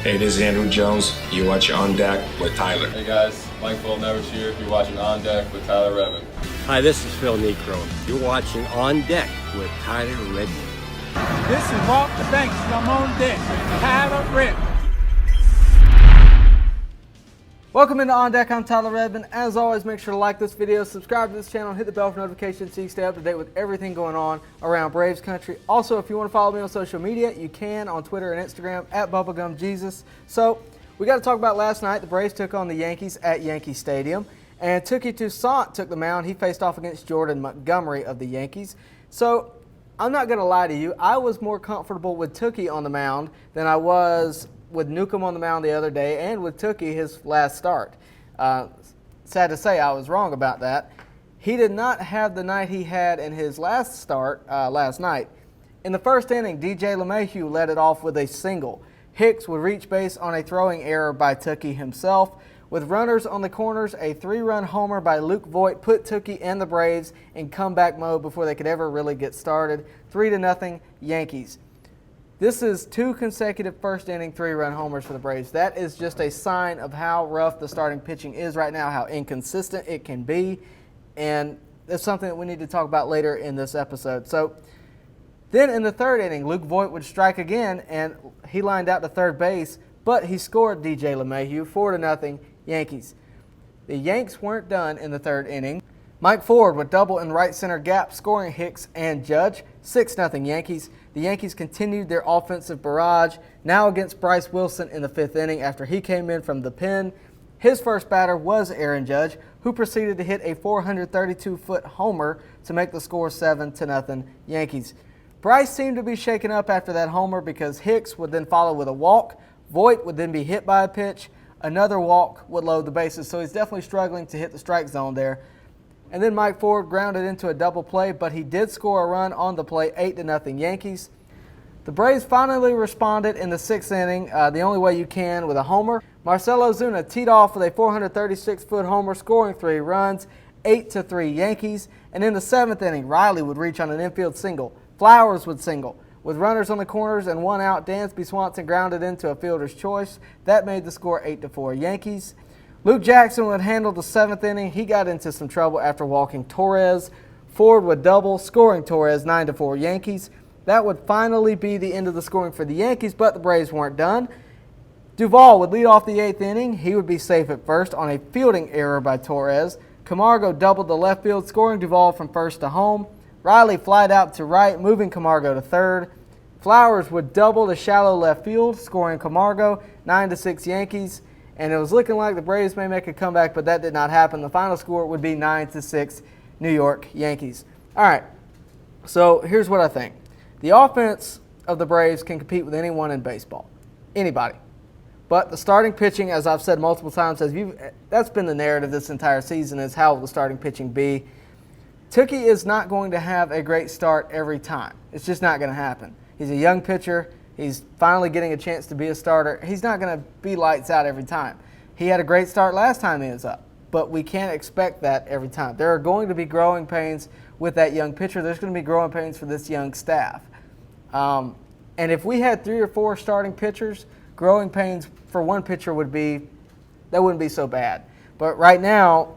Hey, this is Andrew Jones. You watch On Deck with Tyler. Hey guys, Mike Fulton here. You're watching On Deck with Tyler Redmond. Hi, this is Phil Necro. You're watching On Deck with Tyler Redmond. This is Walk the Banks. I'm on deck. Tyler Redmond. Welcome into On Deck. I'm Tyler Redmond. As always, make sure to like this video, subscribe to this channel, and hit the bell for notifications so you stay up to date with everything going on around Braves country. Also, if you want to follow me on social media, you can on Twitter and Instagram at BubblegumJesus. So, we got to talk about last night. The Braves took on the Yankees at Yankee Stadium, and Touki took the mound. He faced off against Jordan Montgomery of the Yankees. So, I'm not going to lie to you. I was more comfortable with Touki on the mound than I was with Newcomb on the mound the other day and with Touki his last start. Sad to say I was wrong about that. He did not have the night he had in his last start last night. In the first inning, DJ LeMahieu led it off with a single. Hicks would reach base on a throwing error by Touki himself. With runners on the corners, a 3-run homer by Luke Voit put Touki and the Braves in comeback mode before they could ever really get started. 3-0 Yankees. This is 2 consecutive first-inning 3-run homers for the Braves. That is just a sign of how rough the starting pitching is right now, how inconsistent it can be, and it's something that we need to talk about later in this episode. So then in the third inning, Luke Voit would strike again, and he lined out to third base, but he scored DJ LeMahieu, 4-0 Yankees. The Yanks weren't done in the third inning. Mike Ford would double in right center gap, scoring Hicks and Judge, 6-0 Yankees. The Yankees continued their offensive barrage, now against Bryce Wilson in the 5th inning after he came in from the pen. His first batter was Aaron Judge, who proceeded to hit a 432-foot homer to make the score 7-0 Yankees. Bryce seemed to be shaken up after that homer because Hicks would then follow with a walk. Voit would then be hit by a pitch. Another walk would load the bases, so he's definitely struggling to hit the strike zone there. And then Mike Ford grounded into a double play, but he did score a run on the play, 8-0 Yankees. The Braves finally responded in the 6th inning, the only way you can, with a homer. Marcell Ozuna teed off with a 436-foot homer, scoring 3 runs, 8-3 Yankees. And in the 7th inning, Riley would reach on an infield single. Flowers would single. With runners on the corners and 1 out, Dansby Swanson grounded into a fielder's choice. That made the score 8-4 Yankees. Luke Jackson would handle the 7th inning. He got into some trouble after walking Torres. Ford would double, scoring Torres, 9-4 Yankees. That would finally be the end of the scoring for the Yankees, but the Braves weren't done. Duvall would lead off the 8th inning. He would be safe at first on a fielding error by Torres. Camargo doubled the left field, scoring Duvall from first to home. Riley flied out to right, moving Camargo to third. Flowers would double to shallow left field, scoring Camargo, 9-6 Yankees. And it was looking like the Braves may make a comeback, but that did not happen. The final score would be 9-6 New York Yankees. All right, so here's what I think. The offense of the Braves can compete with anyone in baseball, anybody. But the starting pitching, as I've said multiple times, that's been the narrative this entire season, is how will the starting pitching be. Touki is not going to have a great start every time. It's just not going to happen. He's a young pitcher. He's finally getting a chance to be a starter. He's not going to be lights out every time. He had a great start last time he was up, but we can't expect that every time. There are going to be growing pains with that young pitcher. There's going to be growing pains for this young staff. And if we had 3 or 4 starting pitchers, growing pains for one pitcher wouldn't be so bad. But right now,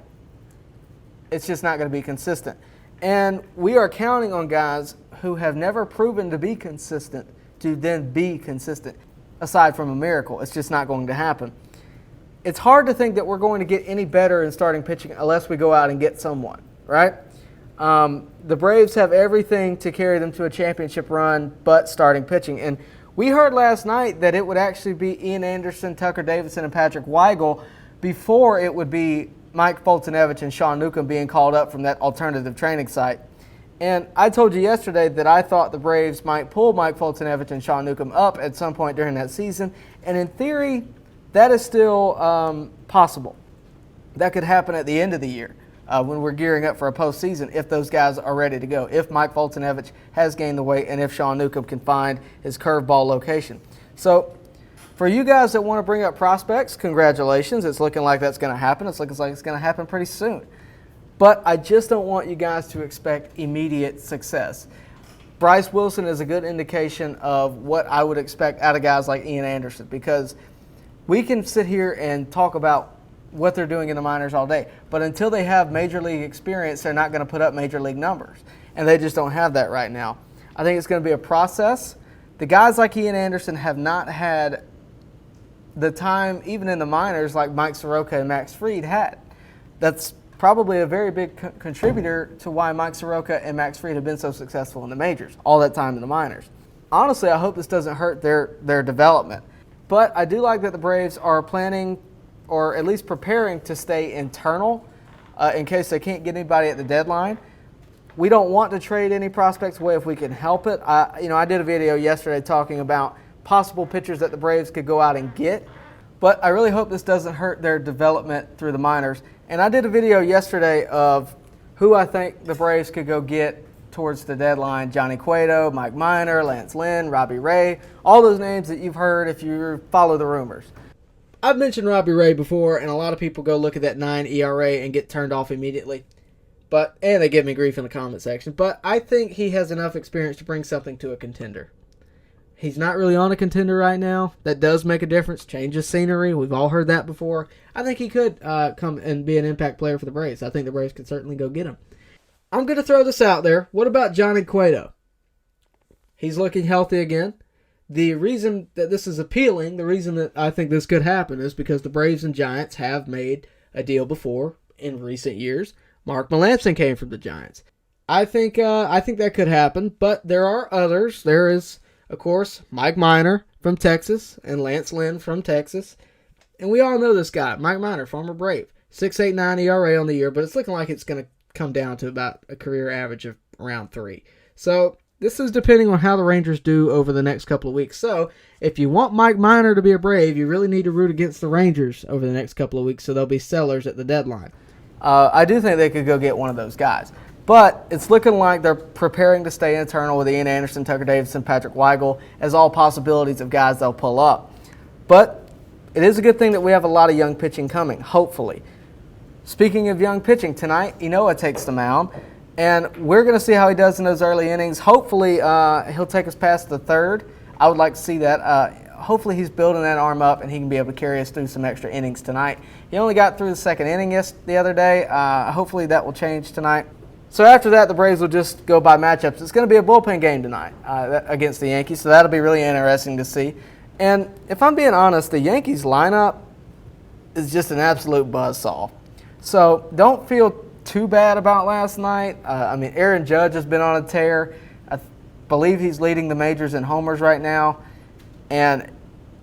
it's just not going to be consistent. And we are counting on guys who have never proven to be consistent to then be consistent. Aside from a miracle, it's just not going to happen. It's hard to think that we're going to get any better in starting pitching unless we go out and get someone, right? The Braves have everything to carry them to a championship run but starting pitching. And we heard last night that it would actually be Ian Anderson, Tucker Davidson, and Patrick Weigel before it would be Mike Fultonevich and Sean Newcomb being called up from that alternative training site. And I told you yesterday that I thought the Braves might pull Mike Fultonevich and Sean Newcomb up at some point during that season. And in theory, that is still possible. That could happen at the end of the year when we're gearing up for a postseason if those guys are ready to go, if Mike Fultonevich has gained the weight, and if Sean Newcomb can find his curveball location. So for you guys that want to bring up prospects, congratulations. It's looking like that's going to happen. It's looking like it's going to happen pretty soon. But I just don't want you guys to expect immediate success. Bryce Wilson is a good indication of what I would expect out of guys like Ian Anderson, because we can sit here and talk about what they're doing in the minors all day, but until they have major league experience, they're not going to put up major league numbers, and they just don't have that right now. I think it's going to be a process. The guys like Ian Anderson have not had the time, even in the minors, like Mike Soroka and Max Fried had. That's probably a very big contributor to why Mike Soroka and Max Fried have been so successful in the majors all that time in the minors. Honestly, I hope this doesn't hurt their development. But I do like that the Braves are planning, or at least preparing, to stay internal in case they can't get anybody at the deadline. We don't want to trade any prospects away if we can help it. I did a video yesterday talking about possible pitchers that the Braves could go out and get, but I really hope this doesn't hurt their development through the minors. And I did a video yesterday of who I think the Braves could go get towards the deadline: Johnny Cueto, Mike Minor, Lance Lynn, Robbie Ray, all those names that you've heard if you follow the rumors. I've mentioned Robbie Ray before, and a lot of people go look at that 9 ERA and get turned off immediately. And they give me grief in the comment section. But I think he has enough experience to bring something to a contender. He's not really on a contender right now. That does make a difference. Changes scenery. We've all heard that before. I think he could come and be an impact player for the Braves. I think the Braves could certainly go get him. I'm going to throw this out there. What about Johnny Cueto? He's looking healthy again. The reason that this is appealing, the reason that I think this could happen, is because the Braves and Giants have made a deal before in recent years. Mark Melancon came from the Giants. I think that could happen, but there are others. There is, of course, Mike Minor from Texas and Lance Lynn from Texas. And we all know this guy, Mike Minor, former Brave. 6.89 ERA on the year, but it's looking like it's going to come down to about a career average of around 3. So this is depending on how the Rangers do over the next couple of weeks. So if you want Mike Minor to be a Brave, you really need to root against the Rangers over the next couple of weeks, so they'll be sellers at the deadline. I do think they could go get one of those guys. But it's looking like they're preparing to stay internal with Ian Anderson, Tucker Davidson, Patrick Weigel as all possibilities of guys they'll pull up. But it is a good thing that we have a lot of young pitching coming, hopefully. Speaking of young pitching, tonight, Inoa takes the mound, and we're going to see how he does in those early innings. Hopefully, he'll take us past the third. I would like to see that. Hopefully, he's building that arm up, and he can be able to carry us through some extra innings tonight. He only got through the second inning the other day. Hopefully, that will change tonight. So after that, the Braves will just go by matchups. It's going to be a bullpen game tonight against the Yankees, so that'll be really interesting to see. And if I'm being honest, the Yankees lineup is just an absolute buzzsaw. So don't feel too bad about last night. Aaron Judge has been on a tear. I believe he's leading the majors in homers right now, and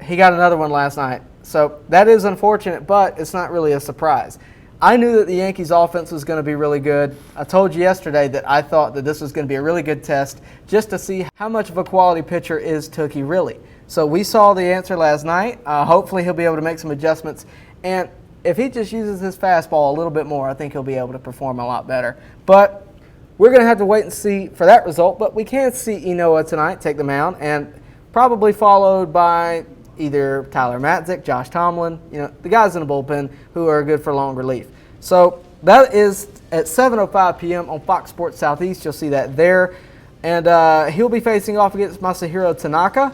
he got another one last night. So that is unfortunate, but it's not really a surprise. I knew that the Yankees offense was going to be really good. I told you yesterday that I thought that this was going to be a really good test just to see how much of a quality pitcher is Touki really. So we saw the answer last night. Hopefully he'll be able to make some adjustments. And if he just uses his fastball a little bit more, I think he'll be able to perform a lot better. But we're going to have to wait and see for that result. But we can see Inoa tonight take the mound, and probably followed by either Tyler Matzik, Josh Tomlin, the guys in the bullpen who are good for long relief. So that is at 7:05 p.m. on Fox Sports Southeast. You'll see that there. And he'll be facing off against Masahiro Tanaka.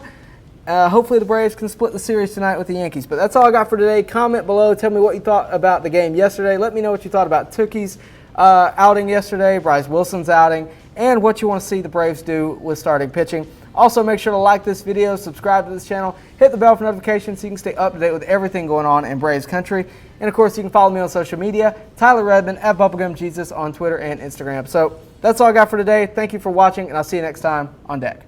Hopefully the Braves can split the series tonight with the Yankees. But that's all I got for today. Comment below. Tell me what you thought about the game yesterday. Let me know what you thought about Touki's outing yesterday, Bryce Wilson's outing, and what you want to see the Braves do with starting pitching. Also, make sure to like this video, subscribe to this channel, hit the bell for notifications so you can stay up to date with everything going on in Braves country. And, of course, you can follow me on social media, Tyler Redmond, at BubblegumJesus on Twitter and Instagram. So that's all I got for today. Thank you for watching, and I'll see you next time on deck.